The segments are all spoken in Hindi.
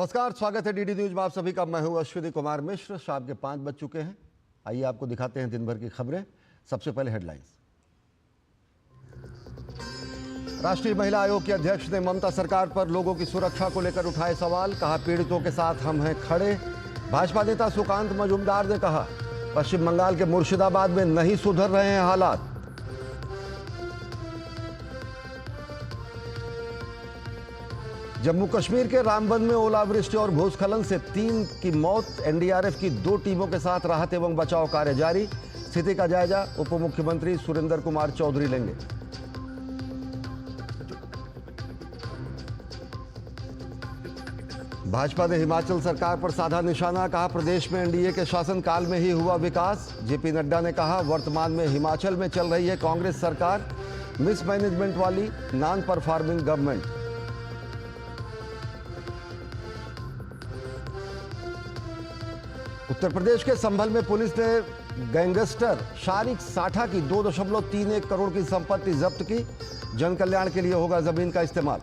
नमस्कार, स्वागत है डीडी न्यूज में आप सभी का। मैं हूं अश्विनी कुमार मिश्र। शाम के 5 बज चुके हैं। आइए आपको दिखाते हैं दिन भर की खबरें। सबसे पहले हेडलाइंस। राष्ट्रीय महिला आयोग के अध्यक्ष ने ममता सरकार पर लोगों की सुरक्षा को लेकर उठाए सवाल। कहा, पीड़ितों के साथ हम हैं खड़े। भाजपा नेता सुकांत मजूमदार ने कहा, पश्चिम बंगाल के मुर्शिदाबाद में नहीं सुधर रहे हैं हालात। जम्मू कश्मीर के रामबन में ओलावृष्टि और भूस्खलन से 3 की मौत। एनडीआरएफ की 2 टीमों के साथ राहत एवं बचाव कार्य जारी। स्थिति का जायजा उप मुख्यमंत्री सुरेंद्र कुमार चौधरी लेंगे। भाजपा ने हिमाचल सरकार पर साधा निशाना। कहा, प्रदेश में एनडीए के शासनकाल में ही हुआ विकास। जेपी नड्डा ने कहा, वर्तमान में हिमाचल में चल रही है कांग्रेस सरकार मिसमैनेजमेंट वाली, non performing government. Uttar Pradesh के संभल में पुलिस ने गैंगस्टर शारिक साठा की 2.31 करोड़ की संपत्ति जब्त की। जन कल्याण के लिए होगा जमीन का इस्तेमाल।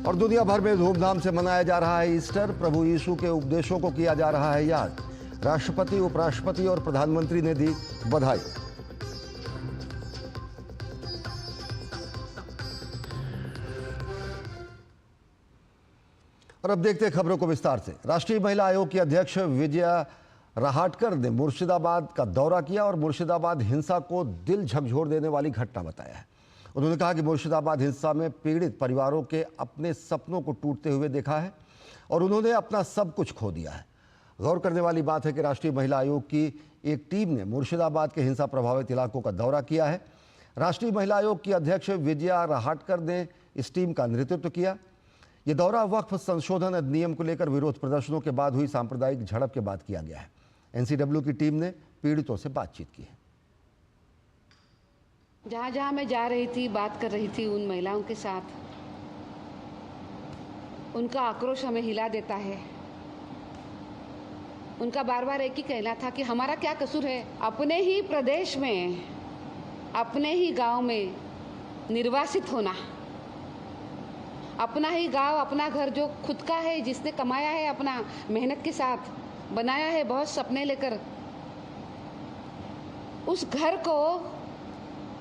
और दुनिया भर में धूमधाम से मनाया जा रहा है ईस्टर। प्रभु यीशु के उपदेशों को किया जा रहा है याद। राष्ट्रपति, उपराष्ट्रपति और प्रधानमंत्री ने दी बधाई। और अब देखते हैं खबरों को विस्तार से। राष्ट्रीय महिला आयोग की अध्यक्ष विजया रहाटकर ने मुर्शिदाबाद का दौरा किया और मुर्शिदाबाद हिंसा को दिल झकझोर देने वाली घटना बताया है। उन्होंने कहा कि मुर्शिदाबाद हिंसा में पीड़ित परिवारों के अपने सपनों को टूटते हुए देखा है और उन्होंने अपना सब कुछ खो दिया है। गौर करने वाली बात है कि राष्ट्रीय महिला आयोग की एक टीम ने मुर्शिदाबाद के हिंसा प्रभावित इलाकों का दौरा किया है। राष्ट्रीय महिला आयोग की अध्यक्ष विजया रहाटकर ने इस टीम का नेतृत्व किया। ये दौरा वक्फ संशोधन अधिनियम को लेकर विरोध प्रदर्शनों के बाद हुई सांप्रदायिक झड़प के बाद किया गया है। एनसीडब्ल्यू की टीम ने पीड़ितों से बातचीत की है। जहाँ जहाँ मैं जा रही थी, बात कर रही थी उन महिलाओं के साथ, उनका आक्रोश हमें हिला देता है। उनका बार बार एक ही कहना था कि हमारा क्या कसूर है। अपने ही प्रदेश में, अपने ही गांव में निर्वासित होना, अपना ही गांव, अपना घर जो खुद का है, जिसने कमाया है, अपना मेहनत के साथ बनाया है, बहुत सपने लेकर, उस घर को,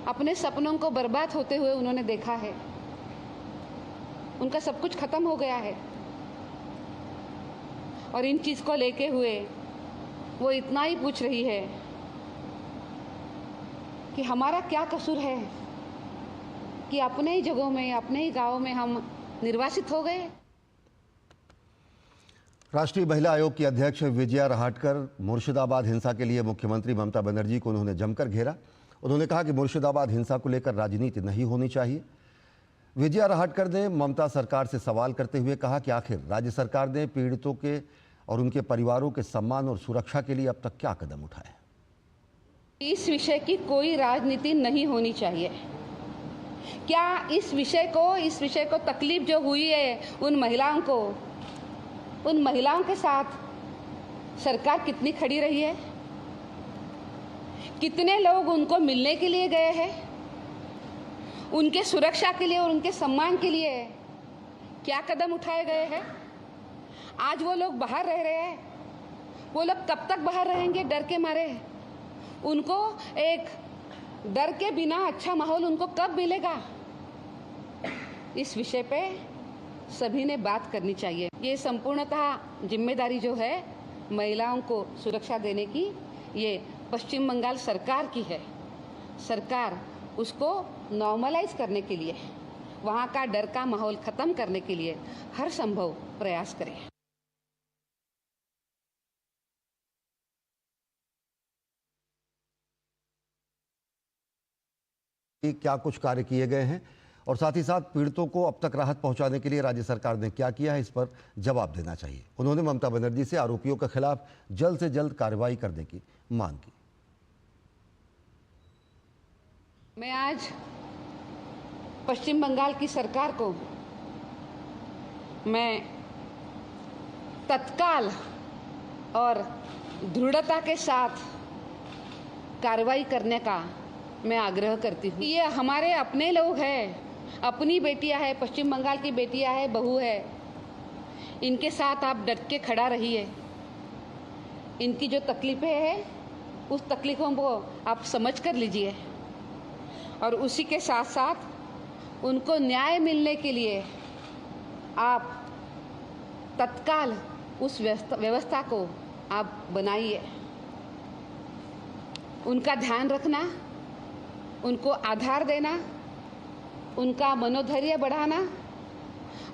अपने सपनों को बर्बाद होते हुए उन्होंने देखा है। उनका सब कुछ खत्म हो गया है और इन चीज़ को लेके हुए वो इतना ही पूछ रही है कि हमारा क्या कसूर है कि अपने ही जगहों में, अपने ही गाँव में हम निर्वासित हो गए। राष्ट्रीय महिला आयोग की अध्यक्ष विजया रहाटकर मुर्शिदाबाद हिंसा के लिए मुख्यमंत्री ममता बनर्जी को उन्होंने जमकर घेरा। उन्होंने कहा कि मुर्शिदाबाद हिंसा को लेकर राजनीति नहीं होनी चाहिए। विजया रहाटकर ने ममता सरकार से सवाल करते हुए कहा कि आखिर राज्य सरकार ने पीड़ितों के और उनके परिवारों के सम्मान और सुरक्षा के लिए अब तक क्या कदम उठाए। इस विषय की कोई राजनीति नहीं होनी चाहिए। क्या इस विषय को तकलीफ जो हुई है उन महिलाओं के साथ सरकार कितनी खड़ी रही है? कितने लोग उनको मिलने के लिए गए हैं? उनके सुरक्षा के लिए और उनके सम्मान के लिए क्या कदम उठाए गए हैं? आज वो लोग बाहर रह रहे हैं। वो लोग कब तक बाहर रहेंगे डर के मारे? उनको एक डर के बिना अच्छा माहौल उनको कब मिलेगा? इस विषय पे सभी ने बात करनी चाहिए। ये संपूर्णतः जिम्मेदारी जो है महिलाओं को सुरक्षा देने की, ये पश्चिम बंगाल सरकार की है। सरकार उसको नॉर्मलाइज करने के लिए, वहाँ का डर का माहौल खत्म करने के लिए हर संभव प्रयास करे। क्या कुछ कार्य किए गए हैं और साथ ही साथ पीड़ितों को अब तक राहत पहुंचाने के लिए राज्य सरकार ने क्या किया है, इस पर जवाब देना चाहिए। उन्होंने ममता बनर्जी से आरोपियों के खिलाफ जल्द से जल्द कार्रवाई करने की मांग की। मैं आज पश्चिम बंगाल की सरकार को मैं तत्काल और दृढ़ता के साथ कार्रवाई करने का मैं आग्रह करती हूँ। ये हमारे अपने लोग हैं अपनी बेटियां हैं, पश्चिम बंगाल की बेटियां हैं, बहू है, इनके साथ आप डट के खड़ा रहिए। इनकी जो तकलीफें हैं उस तकलीफ़ों को आप समझ कर लीजिए और उसी के साथ साथ उनको न्याय मिलने के लिए आप तत्काल उस व्यवस्था को आप बनाइए। उनका ध्यान रखना, उनको आधार देना, उनका मनोधैर्य बढ़ाना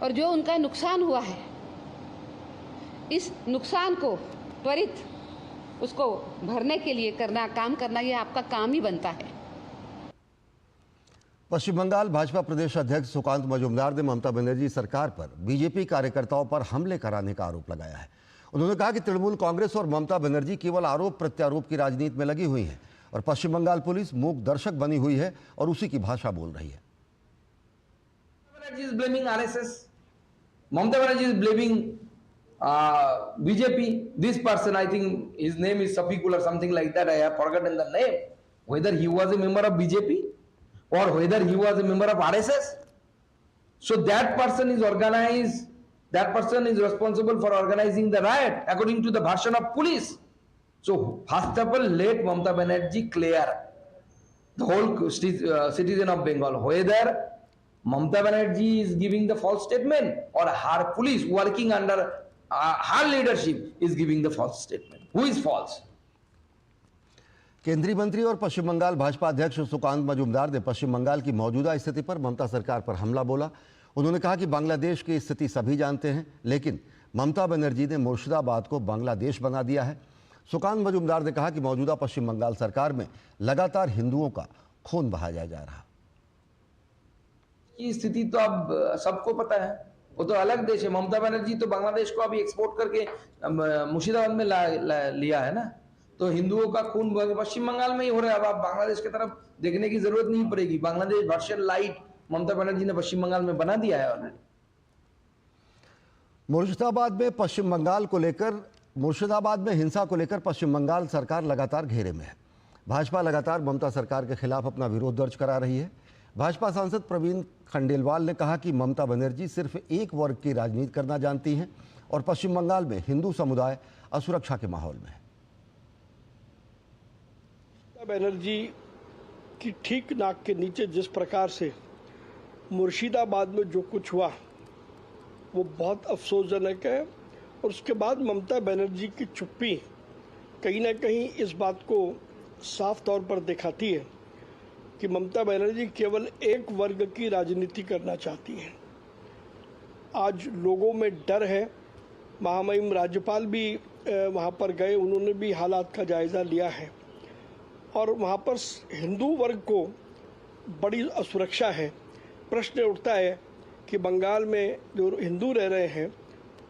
और जो उनका नुकसान हुआ है इस नुकसान को त्वरित उसको भरने के लिए काम करना ये आपका काम ही बनता है। पश्चिम बंगाल भाजपा प्रदेश अध्यक्ष सुकांत मजूमदार ने ममता बनर्जी सरकार पर बीजेपी कार्यकर्ताओं पर हमले कराने का आरोप लगाया है। उन्होंने कहा कि तृणमूल कांग्रेस और ममता बनर्जी केवल आरोप प्रत्यारोप की राजनीति में लगी हुई हैं और पश्चिम बंगाल पुलिस मूक दर्शक बनी हुई है और उसी की भाषा बोल रही है। Is blaming RSS. Mamata Banerjee is blaming BJP. This person, I think his name is Safikul or something like that. I have forgotten the name. Whether he was a member of BJP or whether he was a member of RSS. So that person is organized. That person is responsible for organizing the riot according to the version of police. So first of all, let Mamata Banerjee clear the whole citizen of Bengal whether Mamata Banerjee is giving the false statement or her police working under her leadership is giving the false statement. Who is false? केंद्रीय मंत्री और पश्चिम बंगाल भाजपा अध्यक्ष सुकांत मजूमदार ने पश्चिम बंगाल की मौजूदा स्थिति पर ममता सरकार पर हमला बोला। उन्होंने कहा कि बांग्लादेश की स्थिति सभी जानते हैं, लेकिन ममता बनर्जी ने मुर्शिदाबाद को बांग्लादेश बना दिया है। सुकांत मजूमदार ने कहा कि मौजूदा पश्चिम बंगाल सरकार में लगातार हिंदुओं का खून बहाया जा रहा। की स्थिति तो अब सबको पता है, वो तो अलग देश है। ममता बनर्जी तो बांग्लादेश को अभी एक्सपोर्ट करके मुर्शिदाबाद में लिया है ना, तो हिंदुओं का खून पश्चिम बंगाल में ही हो रहा है। अब आप बांग्लादेश की तरफ देखने की जरूरत नहीं पड़ेगी। बांग्लादेश वर्शन लाइट ममता बनर्जी ने पश्चिम बंगाल में बना दिया है ऑलरेडी। मुर्शिदाबाद में हिंसा को लेकर पश्चिम बंगाल सरकार लगातार घेरे में है। भाजपा लगातार ममता सरकार के खिलाफ अपना विरोध दर्ज करा रही है। भाजपा सांसद प्रवीण खंडेलवाल ने कहा कि ममता बनर्जी सिर्फ एक वर्ग की राजनीति करना जानती हैं और पश्चिम बंगाल में हिंदू समुदाय असुरक्षा के माहौल में है। ममता बनर्जी की ठीक नाक के नीचे जिस प्रकार से मुर्शिदाबाद में जो कुछ हुआ वो बहुत अफसोसजनक है और उसके बाद ममता बनर्जी की चुप्पी कहीं ना कहीं इस बात को साफ तौर पर दिखाती है कि ममता बनर्जी केवल एक वर्ग की राजनीति करना चाहती हैं। आज लोगों में डर है। महामहिम राज्यपाल भी वहाँ पर गए, उन्होंने भी हालात का जायज़ा लिया है और वहाँ पर हिंदू वर्ग को बड़ी असुरक्षा है। प्रश्न उठता है कि बंगाल में जो हिंदू रह रहे हैं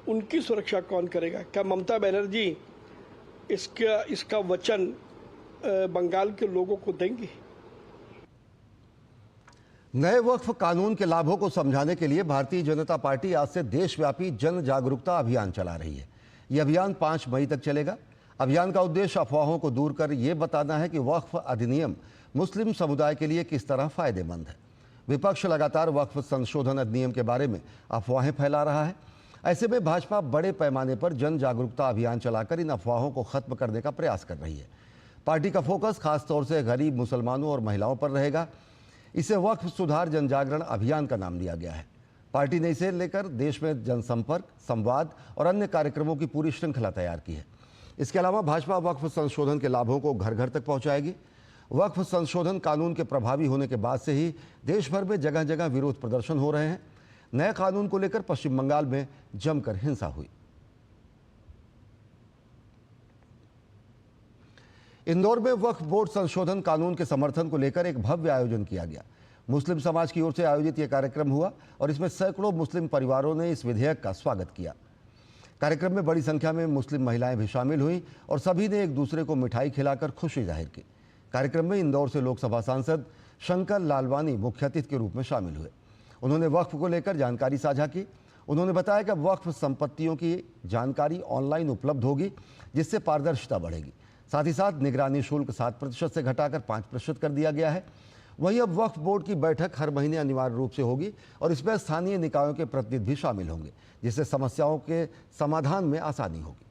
उनकी सुरक्षा कौन करेगा? क्या ममता बनर्जी इसका वचन बंगाल के लोगों को देंगी? नए वक्फ कानून के लाभों को समझाने के लिए भारतीय जनता पार्टी आज से देशव्यापी जन जागरूकता अभियान चला रही है। यह अभियान 5 मई तक चलेगा। अभियान का उद्देश्य अफवाहों को दूर कर ये बताना है कि वक्फ अधिनियम मुस्लिम समुदाय के लिए किस तरह फायदेमंद है। विपक्ष लगातार वक्फ संशोधन अधिनियम के बारे में अफवाहें फैला रहा है। ऐसे में भाजपा बड़े पैमाने पर जन जागरूकता अभियान चलाकर इन अफवाहों को खत्म करने का प्रयास कर रही है। पार्टी का फोकस खासतौर से गरीब मुसलमानों और महिलाओं पर रहेगा। इसे वक्फ सुधार जन जागरण अभियान का नाम दिया गया है। पार्टी ने इसे लेकर देश में जनसंपर्क, संवाद और अन्य कार्यक्रमों की पूरी श्रृंखला तैयार की है। इसके अलावा भाजपा वक्फ संशोधन के लाभों को घर घर तक पहुंचाएगी। वक्फ संशोधन कानून के प्रभावी होने के बाद से ही देश भर में जगह जगह विरोध प्रदर्शन हो रहे हैं। नए कानून को लेकर पश्चिम बंगाल में जमकर हिंसा हुई। इंदौर में वक्फ बोर्ड संशोधन कानून के समर्थन को लेकर एक भव्य आयोजन किया गया। मुस्लिम समाज की ओर से आयोजित यह कार्यक्रम हुआ और इसमें सैकड़ों मुस्लिम परिवारों ने इस विधेयक का स्वागत किया। कार्यक्रम में बड़ी संख्या में मुस्लिम महिलाएं भी शामिल हुईं और सभी ने एक दूसरे को मिठाई खिलाकर खुशी जाहिर की। कार्यक्रम में इंदौर से लोकसभा सांसद शंकर लालवानी मुख्य अतिथि के रूप में शामिल हुए। उन्होंने वक्फ को लेकर जानकारी साझा की। उन्होंने बताया कि वक्फ संपत्तियों की जानकारी ऑनलाइन उपलब्ध होगी, जिससे पारदर्शिता बढ़ेगी। साथ ही साथ निगरानी शुल्क 7% से घटाकर 5% कर दिया गया है। वहीं अब वक्फ बोर्ड की बैठक हर महीने अनिवार्य रूप से होगी और इसमें स्थानीय निकायों के प्रतिनिधि भी शामिल होंगे, जिससे समस्याओं के समाधान में आसानी होगी।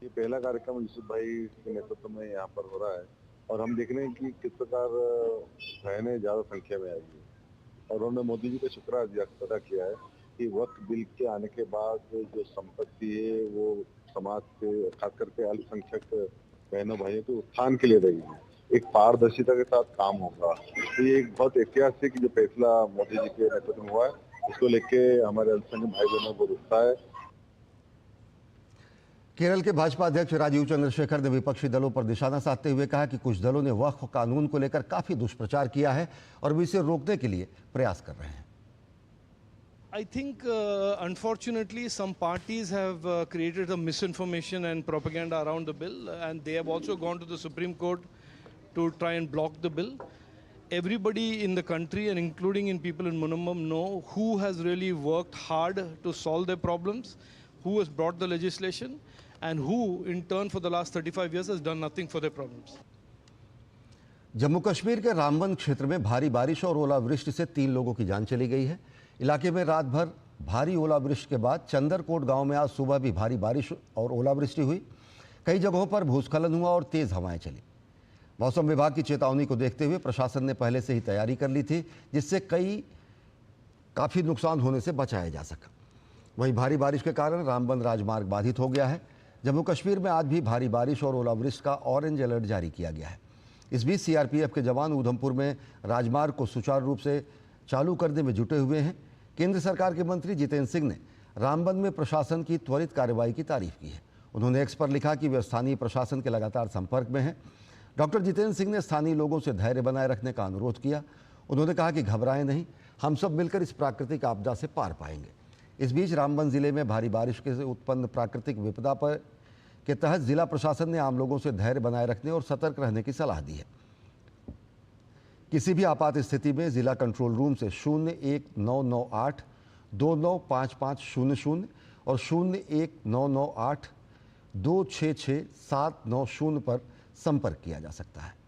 ये पहला कार्यक्रम यूसुफ भाई के नेतृत्व में यहाँ पर हो रहा है और हम देख रहे हैं कि किस प्रकार बहनें ज्यादा संख्या में आई है और उन्होंने मोदी जी का शुक्रिया अदा किया है कि वक्त बिल के आने के बाद जो संपत्ति है वो समाज के खास करके अल्पसंख्यक बहनों भाइयों के उत्थान के लिए रही है। एक पारदर्शिता के साथ काम होगा, तो ये एक बहुत ऐतिहासिक जो फैसला मोदी जी के नेतृत्व में हुआ है, इसको लेके हमारे अल्पसंख्यक भाई बहनों को उत्साह है। केरल के भाजपा अध्यक्ष राजीव चंद्रशेखर ने विपक्षी दलों पर निशाना साधते हुए कहा कि कुछ दलों ने वक्फ कानून को लेकर काफी दुष्प्रचार किया है और वे इसे रोकने के लिए प्रयास कर रहे हैं। I think, unfortunately, some parties have created a misinformation and propaganda around the bill, and they have also gone to the Supreme Court to try and block the bill. Everybody in the country, and including in people in Munammam, know who has really worked hard to solve their problems, who has brought the legislation, and who, in turn, for the last 35 years, has done nothing for their problems. Jammu Kashmir के रामबन क्षेत्र में भारी बारिश और ओलावृष्टि से 3 लोगों की जान चली गई है। इलाके में रात भर भारी ओलावृष्टि के बाद चंदरकोट गांव में आज सुबह भी भारी बारिश और ओलावृष्टि हुई। कई जगहों पर भूस्खलन हुआ और तेज हवाएं चली। मौसम विभाग की चेतावनी को देखते हुए प्रशासन ने पहले से ही तैयारी कर ली थी, जिससे काफ़ी नुकसान होने से बचाया जा सका। वहीं भारी बारिश के कारण रामबन राजमार्ग बाधित हो गया है। जम्मू कश्मीर में आज भी भारी बारिश और ओलावृष्टि का ऑरेंज अलर्ट जारी किया गया है। इस बीच सीआरपीएफ के जवान उधमपुर में राजमार्ग को सुचारू रूप से चालू करने में जुटे हुए हैं। केंद्र सरकार के मंत्री जितेंद्र सिंह ने रामबन में प्रशासन की त्वरित कार्रवाई की तारीफ की है। उन्होंने एक्स पर लिखा कि वे स्थानीय प्रशासन के लगातार संपर्क में हैं। डॉक्टर जितेंद्र सिंह ने स्थानीय लोगों से धैर्य बनाए रखने का अनुरोध किया। उन्होंने कहा कि घबराएं नहीं, हम सब मिलकर इस प्राकृतिक आपदा से पार पाएंगे। इस बीच रामबन जिले में भारी बारिश से उत्पन्न प्राकृतिक विपदा के तहत जिला प्रशासन ने आम लोगों से धैर्य बनाए रखने और सतर्क रहने की सलाह दी है। किसी भी आपात स्थिति में जिला कंट्रोल रूम से 01998 295500 और 01998 266 790 पर संपर्क किया जा सकता है।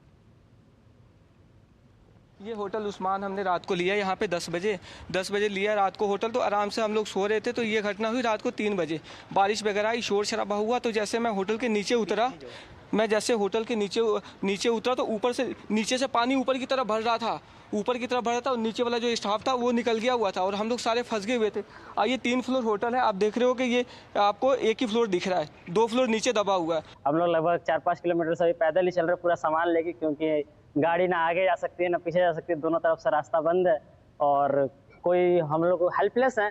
ये होटल उस्मान हमने रात को लिया यहाँ पे 10 बजे लिया रात को होटल, तो आराम से हम लोग सो रहे थे। तो ये घटना हुई रात को 3 बजे। बारिश वगैरह आई, शोर शराबा हुआ। तो जैसे मैं होटल के नीचे उतरा, नीचे उतरा तो ऊपर से नीचे से पानी ऊपर की तरफ भर रहा था और नीचे वाला जो स्टाफ था वो निकल गया हुआ था और हम लोग सारे फंस गए हुए थे। ये 3 फ्लोर होटल है, आप देख रहे हो कि ये आपको एक ही फ्लोर दिख रहा है, 2 फ्लोर नीचे दबा हुआ है। हम लोग लगभग 4-5 किलोमीटर से पैदल ही चल रहे, पूरा सामान लेके, क्योंकि गाड़ी ना आगे जा सकती है ना पीछे जा सकती है, दोनों तरफ से रास्ता बंद है और कोई हम लोग हेल्पलेस हैं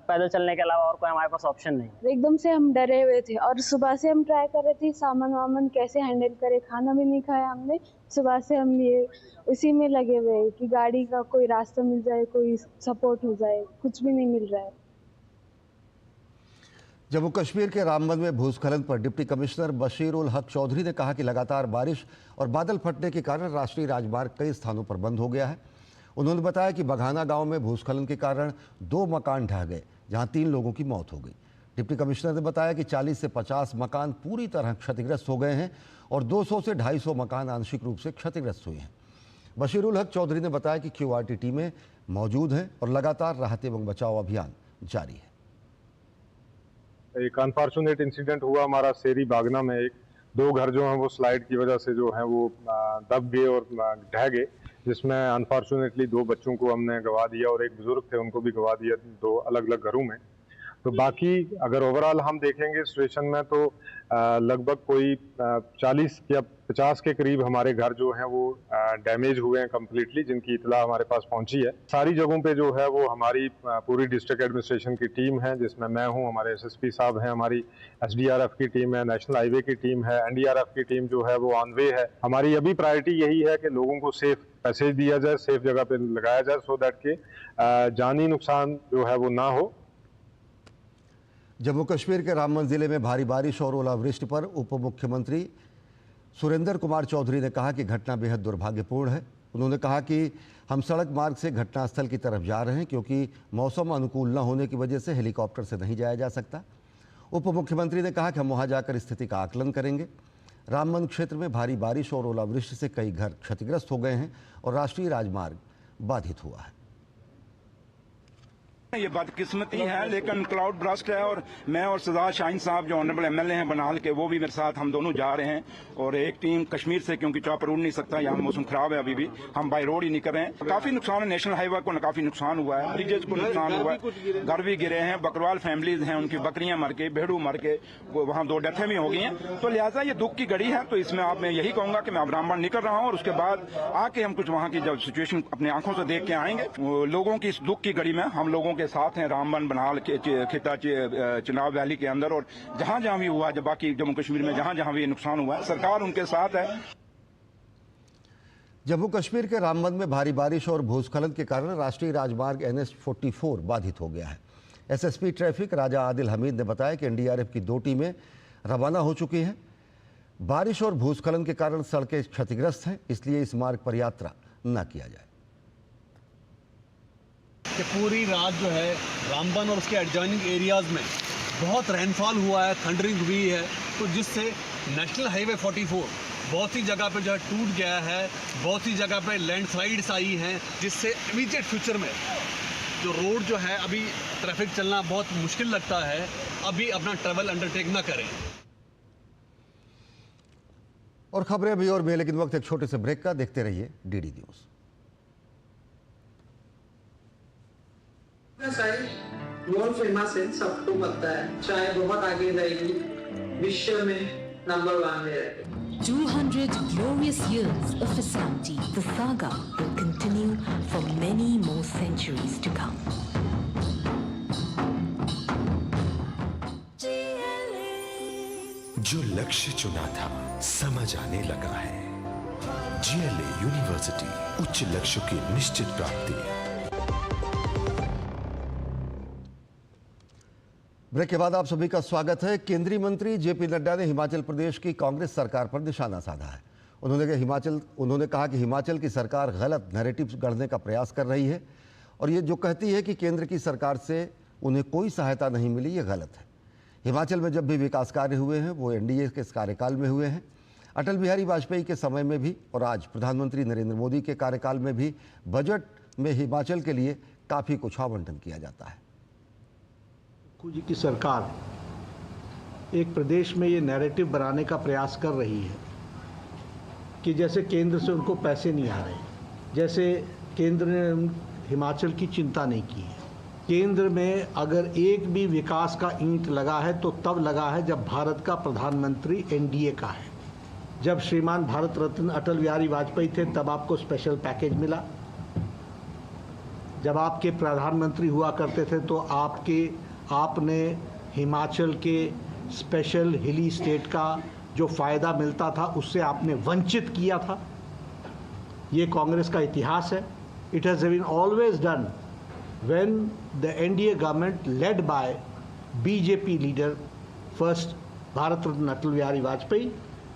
पैदल चलने के अलावा, और कोई हमारे पास ऑप्शन नहीं। एकदम से हम डरे हुए थे और सुबह से हम ट्राई कर रहे थे सामान वामान कैसे हैंडल करें। खाना भी नहीं खाया हमने, सुबह से हम ये उसी में लगे हुए कि गाड़ी का कोई रास्ता मिल जाए, कोई सपोर्ट हो जाए, कुछ भी नहीं मिल रहा है। जम्मू कश्मीर के रामबन में भूस्खलन पर डिप्टी कमिश्नर बशीर उल हक चौधरी ने कहा कि लगातार बारिश और बादल फटने के कारण राष्ट्रीय राजमार्ग कई स्थानों पर बंद हो गया है। उन्होंने बताया कि बघाना गांव में भूस्खलन के कारण 2 मकान ढह गए, जहां 3 लोगों की मौत हो गई। डिप्टी कमिश्नर ने बताया कि 40 से 50 मकान पूरी तरह क्षतिग्रस्त हो गए हैं और 200 से 250 मकान आंशिक रूप से क्षतिग्रस्त हुए हैं। बशीर उल हक चौधरी ने बताया कि QRT टीमें मौजूद हैं और लगातार राहत एवं बचाव अभियान जारी है। एक अनफॉर्चुनेट इंसिडेंट हुआ हमारा सेरी बागना में। 2 घर जो हैं वो स्लाइड की वजह से जो है वो दब गए और ढह गए, जिसमें अनफॉर्चुनेटली 2 बच्चों को हमने गंवा दिया और एक बुजुर्ग थे उनको भी गंवा दिया 2 अलग अलग घरों में। तो बाकी अगर ओवरऑल हम देखेंगे सिचुएशन में तो लगभग कोई 40 या 50 के करीब हमारे घर जो हैं वो डैमेज हुए हैं कम्प्लीटली, जिनकी इतला हमारे पास पहुंची है। सारी जगहों पे जो है वो हमारी पूरी डिस्ट्रिक्ट एडमिनिस्ट्रेशन की टीम है, जिसमें मैं हूं, हमारे SSP साहब हैं, हमारी SDRF की टीम है, नेशनल हाईवे की टीम है, NDRF की टीम जो है वो ऑन वे है। हमारी अभी प्रायोरिटी यही है कि लोगों को सेफ पैसेज दिया जाए, सेफ जगह पे लगाया जाए, सो दैट के जानी नुकसान जो है वो ना हो। जम्मू कश्मीर के रामबन जिले में भारी बारिश और ओलावृष्टि पर उप मुख्यमंत्री सुरेंद्र कुमार चौधरी ने कहा कि घटना बेहद दुर्भाग्यपूर्ण है। उन्होंने कहा कि हम सड़क मार्ग से घटनास्थल की तरफ जा रहे हैं, क्योंकि मौसम अनुकूल न होने की वजह से हेलीकॉप्टर से नहीं जाया जा सकता। उप मुख्यमंत्री ने कहा कि हम वहां जाकर स्थिति का आकलन करेंगे। रामबन क्षेत्र में भारी बारिश और ओलावृष्टि से कई घर क्षतिग्रस्त हो गए हैं और राष्ट्रीय राजमार्ग बाधित हुआ है। ये बदकिस्मती है, लेकिन क्लाउड ब्रस्ट है और मैं और सजाद शाहीन साहब जो ऑनरेबल एमएलए हैं बनाल के, वो भी मेरे साथ, हम दोनों जा रहे हैं। और एक टीम कश्मीर से, क्योंकि चॉपर उड़ नहीं सकता, यहाँ मौसम खराब है, अभी भी हम बाई रोड ही नहीं कर रहे हैं। काफी नुकसान है, नेशनल हाईवे को काफी नुकसान हुआ है, ब्रिजेज को नुकसान हुआ है, घर भी गिरे हैं, बकरवाल फैमिलीज हैं, उनकी बकरियां मर के, भेड़ू मर के, वहाँ 2 डेथें भी हो गई हैं। तो लिहाजा ये दुख की घड़ी है। तो इसमें आप मैं यही कहूंगा कि मैं अब रामबन निकल रहा हूँ और उसके बाद आके हम कुछ वहाँ की जब सिचुएशन अपनी आंखों से देख के आएंगे। लोगों की इस दुख की घड़ी में हम लोगों के साथ हैं, रामबन बनाल के खिता चिनाब वैली के अंदर, और जहां जहां भी हुआ, जब बाकी जम्मू कश्मीर में जहां जहां भी नुकसान हुआ है, सरकार उनके साथ है। जम्मू कश्मीर के रामबन में भारी बारिश और भूस्खलन के कारण राष्ट्रीय राजमार्ग NH-44 बाधित हो गया है। SSP ट्रैफिक राजा आदिल हमीद ने बताया कि NDRF की 2 टीमें रवाना हो चुकी हैं। बारिश और भूस्खलन के कारण सड़कें क्षतिग्रस्त हैं, इसलिए इस मार्ग पर यात्रा न किया जाए। कि पूरी रात जो है रामबन और उसके एडजॉइनिंग एरियाज़ में बहुत रेनफॉल हुआ है, थंडरिंग हुई है, तो जिससे नेशनल हाईवे 44 बहुत सी जगह पे जो है टूट गया है, बहुत सी जगह पे लैंडस्लाइड्स आई हैं, जिससे इमीडिएट फ्यूचर में जो रोड जो है अभी ट्रैफिक चलना बहुत मुश्किल लगता है, अभी अपना ट्रैवल अंडरटेक ना करें। और खबरें अभी और भी, लेकिन वक्त एक छोटे से ब्रेक का। देखते रहिए DD न्यूज़। वर्ल्ड फेमस है, सबको पता है, चाय बहुत आगे रहेगी, विश्व में नंबर 1 में रहेगी। 200 glorious years of Islamti. The saga will continue for many more centuries to come. जो लक्ष्य चुना था समझ आने लगा है। GLA यूनिवर्सिटी, उच्च लक्ष्य की निश्चित प्राप्ति। ब्रेक के बाद आप सभी का स्वागत है। केंद्रीय मंत्री JP नड्डा ने हिमाचल प्रदेश की कांग्रेस सरकार पर निशाना साधा है। उन्होंने कहा कि हिमाचल की सरकार गलत नैरेटिव गढ़ने का प्रयास कर रही है और ये जो कहती है कि केंद्र की सरकार से उन्हें कोई सहायता नहीं मिली, ये गलत है। हिमाचल में जब भी विकास कार्य हुए हैं वो NDA के कार्यकाल में हुए हैं, अटल बिहारी वाजपेयी के समय में भी, और आज प्रधानमंत्री नरेंद्र मोदी के कार्यकाल में भी बजट में हिमाचल के लिए काफ़ी कुछ आवंटन किया जाता है। जी की सरकार एक प्रदेश में ये नैरेटिव बनाने का प्रयास कर रही है कि जैसे केंद्र से उनको पैसे नहीं आ रहे, जैसे केंद्र ने हिमाचल की चिंता नहीं की है। केंद्र में अगर एक भी विकास का ईंट लगा है तो तब लगा है जब भारत का प्रधानमंत्री NDA का है। जब श्रीमान भारत रत्न अटल बिहारी वाजपेयी थे तब आपको स्पेशल पैकेज मिला। जब आपके प्रधानमंत्री हुआ करते थे तो आपने हिमाचल के स्पेशल हिली स्टेट का जो फ़ायदा मिलता था उससे आपने वंचित किया था। ये कांग्रेस का इतिहास है। It has been always done when the NDA government led by BJP leader first Bharat Ratna Atal Bihari Vajpayee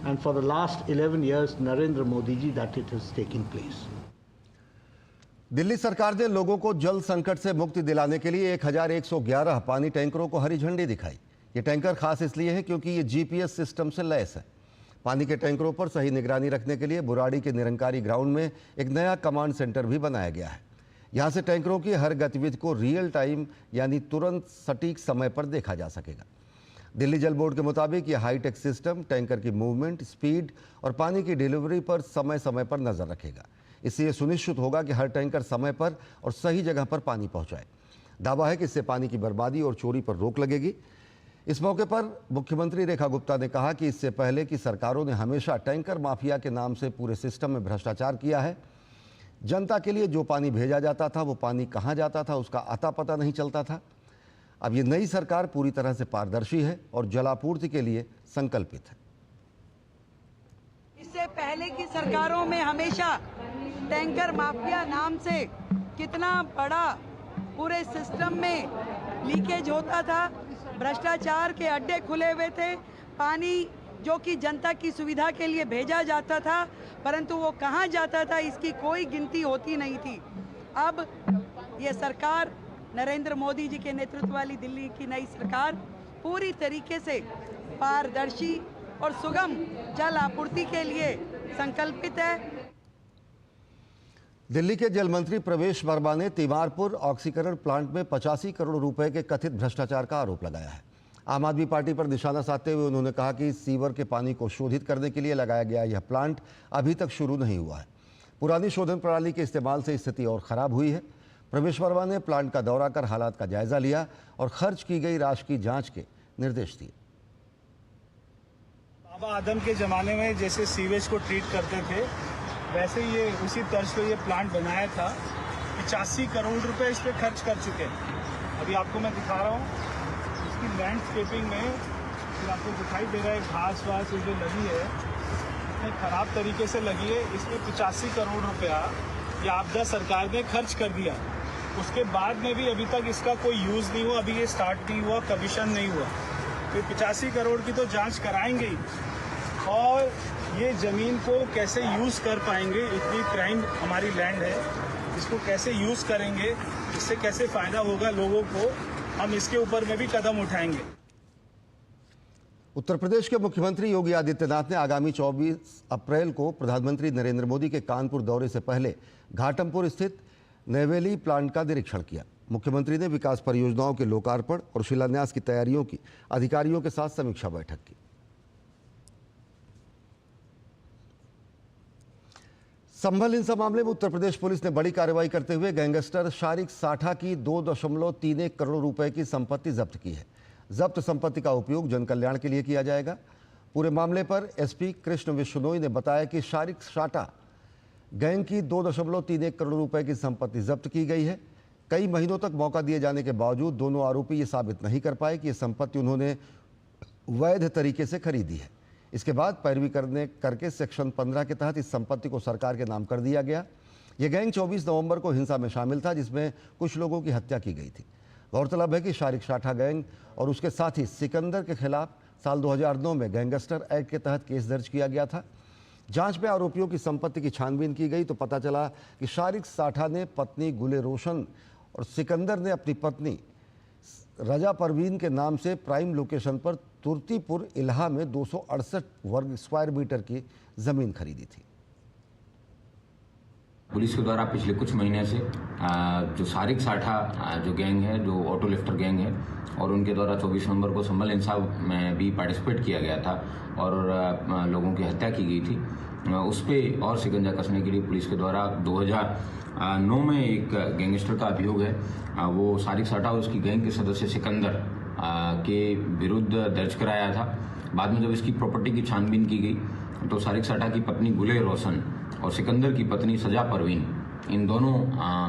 and for the last 11 years Narendra Modi ji that it has taken place. Delhi सरकार ने लोगों को जल संकट से मुक्ति दिलाने के लिए 1111 पानी टैंकरों को हरी झंडी दिखाई। ये टैंकर खास इसलिए हैं क्योंकि ये GPS सिस्टम से लैस है। पानी के टैंकरों पर सही निगरानी रखने के लिए बुराड़ी के निरंकारी ग्राउंड में एक नया कमांड सेंटर भी बनाया गया है। यहाँ से टैंकरों की हर गतिविधि को रियल टाइम यानी तुरंत सटीक समय पर देखा जा सकेगा। दिल्ली जल बोर्ड के मुताबिक यह हाईटेक सिस्टम टैंकर की मूवमेंट, स्पीड और पानी की डिलीवरी पर समय समय पर नज़र रखेगा। इससे यह सुनिश्चित होगा कि हर टैंकर समय पर और सही जगह पर पानी पहुँचाए। दावा है कि इससे पानी की बर्बादी और चोरी पर रोक लगेगी। इस मौके पर मुख्यमंत्री रेखा गुप्ता ने कहा कि इससे पहले की सरकारों ने हमेशा टैंकर माफिया के नाम से पूरे सिस्टम में भ्रष्टाचार किया है। जनता के लिए जो पानी भेजा जाता था वो पानी कहाँ जाता था उसका अता पता नहीं चलता था। अब ये नई सरकार पूरी तरह से पारदर्शी है और जलापूर्ति के लिए संकल्पित है। इससे पहले की सरकारों में हमेशा टैंकर माफिया नाम से कितना बड़ा पूरे सिस्टम में लीकेज होता था, भ्रष्टाचार के अड्डे खुले हुए थे। पानी जो कि जनता की सुविधा के लिए भेजा जाता था परंतु वो कहाँ जाता था इसकी कोई गिनती होती नहीं थी। अब ये सरकार, नरेंद्र मोदी जी के नेतृत्व वाली दिल्ली की नई सरकार पूरी तरीके से पारदर्शी और सुगम जल आपूर्ति के लिए संकल्पित है। दिल्ली के जल मंत्री प्रवेश वर्मा ने तिमारपुर ऑक्सीकरण प्लांट में 85 करोड़ रुपए के कथित भ्रष्टाचार का आरोप लगाया है। आम आदमी पार्टी पर निशाना साधते हुए उन्होंने कहा कि सीवर के पानी को शोधित करने के लिए लगाया गया यह प्लांट अभी तक शुरू नहीं हुआ है। पुरानी शोधन प्रणाली के इस्तेमाल से स्थिति और खराब हुई है। प्रवेश वर्मा ने प्लांट का दौरा कर हालात का जायजा लिया और खर्च की गई राशि की जांच के निर्देश दिए। बाबा आदम के ज़माने में जैसे सीवेज को ट्रीट करते थे वैसे ये उसी तर्ज पे ये प्लांट बनाया था। 85 करोड़ रुपए इस पे खर्च कर चुके हैं। अभी आपको मैं दिखा रहा हूँ इसकी लैंडस्केपिंग में, फिर आपको दिखाई दे रहा है घास वास जो लगी है इतने खराब तरीके से लगी है। इसमें 85 करोड़ रुपया ये आपदा सरकार ने खर्च कर दिया। उसके बाद में भी अभी तक इसका कोई यूज़ नहीं हुआ, अभी ये स्टार्ट नहीं हुआ, कमीशन नहीं हुआ। फिर 85 करोड़ की तो जांच कराएंगे ही, और ये ज़मीन को कैसे यूज़ कर पाएंगे, इतनी प्राइम हमारी लैंड है, इसको कैसे यूज़ करेंगे, इससे कैसे फ़ायदा होगा लोगों को, हम इसके ऊपर में भी कदम उठाएंगे। उत्तर प्रदेश के मुख्यमंत्री योगी आदित्यनाथ ने आगामी 24 अप्रैल को प्रधानमंत्री नरेंद्र मोदी के कानपुर दौरे से पहले घाटमपुर स्थित नैवेली प्लांट का निरीक्षण किया। मुख्यमंत्री ने विकास परियोजनाओं के लोकार्पण और शिलान्यास की तैयारियों की अधिकारियों के साथ समीक्षा बैठक की। संभल हिंसा मामले में उत्तर प्रदेश पुलिस ने बड़ी कार्रवाई करते हुए गैंगस्टर शारिक साठा की 2.31 करोड़ रुपए की संपत्ति जब्त की है। जब्त संपत्ति का उपयोग जनकल्याण के लिए किया जाएगा। पूरे मामले पर एसपी कृष्ण विश्नोई ने बताया कि शारिक साठा गैंग की 2.31 करोड़ रुपए की संपत्ति जब्त की गई है। कई महीनों तक मौका दिए जाने के बावजूद दोनों आरोपी ये साबित नहीं कर पाए कि ये संपत्ति उन्होंने वैध तरीके से खरीदी है। इसके बाद पैरवी करके सेक्शन 15 के तहत इस संपत्ति को सरकार के नाम कर दिया गया। यह गैंग 24 नवंबर को हिंसा में शामिल था, जिसमें कुछ लोगों की हत्या की गई थी। गौरतलब है कि शारिक साठा गैंग और उसके साथी सिकंदर के खिलाफ साल 2009 में गैंगस्टर एक्ट के तहत केस दर्ज किया गया था। जांच में आरोपियों की संपत्ति की छानबीन की गई तो पता चला कि शारिक साठा ने पत्नी गुले रोशन और सिकंदर ने अपनी पत्नी रजा परवीन के नाम से प्राइम लोकेशन पर तुर्तीपुर इलाहा में 268 वर्ग स्क्वायर मीटर की जमीन खरीदी थी। पुलिस के द्वारा पिछले कुछ महीने से जो शारिक साठा जो गैंग है, जो ऑटो लिफ्टर गैंग है, और उनके द्वारा 24 नवंबर को संभल हिंसा में भी पार्टिसिपेट किया गया था और लोगों की हत्या की गई थी, उस पर और शिकंजा कसने के लिए पुलिस के द्वारा 2009 में एक गैंगस्टर का अभियोग है, वो शारिक साठा और उसकी गैंग के सदस्य सिकंदर के विरुद्ध दर्ज कराया था। बाद में जब इसकी प्रॉपर्टी की छानबीन की गई तो शारिक साठा की पत्नी गुले रोशन और सिकंदर की पत्नी सजा परवीन, इन दोनों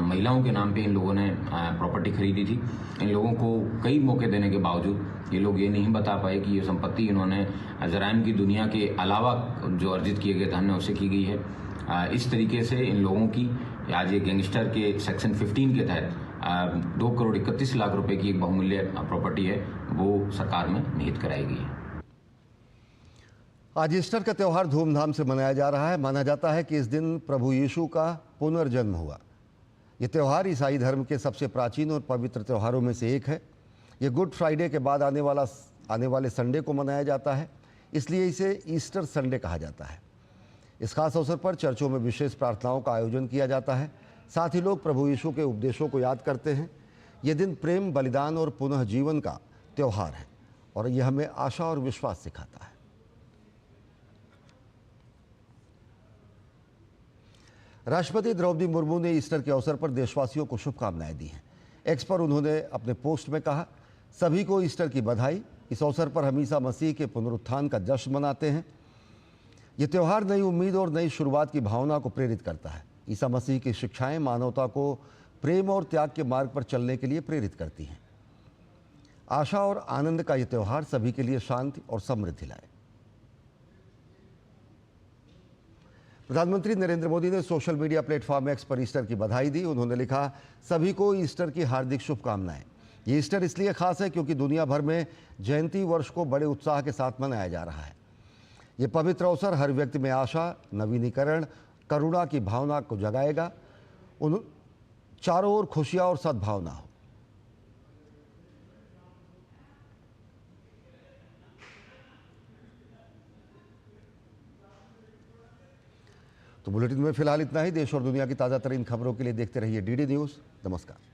महिलाओं के नाम पे इन लोगों ने प्रॉपर्टी खरीदी थी। इन लोगों को कई मौके देने के बावजूद ये लोग ये नहीं बता पाए कि ये संपत्ति इन्होंने जराइम की दुनिया के अलावा जो अर्जित किए गए धन उससे की गई है। इस तरीके से इन लोगों की आज ये गैंगस्टर के सेक्शन 15 के तहत 2 करोड़ 31 लाख रुपए की एक बहुमूल्य प्रॉपर्टी है, वो सरकार में निहित कराई गई है। आज ईस्टर का त्यौहार धूमधाम से मनाया जा रहा है। माना जाता है कि इस दिन प्रभु यीशु का पुनर्जन्म हुआ। ये त्यौहार ईसाई धर्म के सबसे प्राचीन और पवित्र त्योहारों में से एक है। ये गुड फ्राइडे के बाद आने वाले संडे को मनाया जाता है, इसलिए इसे ईस्टर संडे कहा जाता है। इस खास अवसर पर चर्चों में विशेष प्रार्थनाओं का आयोजन किया जाता है। साथ ही लोग प्रभु यीशु के उपदेशों को याद करते हैं। ये दिन प्रेम, बलिदान और पुनः जीवन का त्यौहार है और यह हमें आशा और विश्वास सिखाता है। राष्ट्रपति द्रौपदी मुर्मू ने ईस्टर के अवसर पर देशवासियों को शुभकामनाएं दी हैं। एक्स पर उन्होंने अपने पोस्ट में कहा, सभी को ईस्टर की बधाई। इस अवसर पर हम ईसा मसीह के पुनरुत्थान का जश्न मनाते हैं। ये त्यौहार नई उम्मीद और नई शुरुआत की भावना को प्रेरित करता है। ईसा मसीह की शिक्षाएं मानवता को प्रेम और त्याग के मार्ग पर चलने के लिए प्रेरित करती हैं। आशा और आनंद का ये त्यौहार सभी के लिए शांति और समृद्धि लाए। प्रधानमंत्री नरेंद्र मोदी ने सोशल मीडिया प्लेटफॉर्म एक्स पर ईस्टर की बधाई दी। उन्होंने लिखा, सभी को ईस्टर की हार्दिक शुभकामनाएं। ये ईस्टर इसलिए खास है क्योंकि दुनिया भर में जयंती वर्ष को बड़े उत्साह के साथ मनाया जा रहा है। ये पवित्र अवसर हर व्यक्ति में आशा, नवीनीकरण, करुणा की भावना को जगाएगा। उन चारों ओर खुशियां और सद्भावना हो। तो बुलेटिन में फिलहाल इतना ही। देश और दुनिया की ताज़ा तरीन खबरों के लिए देखते रहिए डीडी न्यूज़। नमस्कार।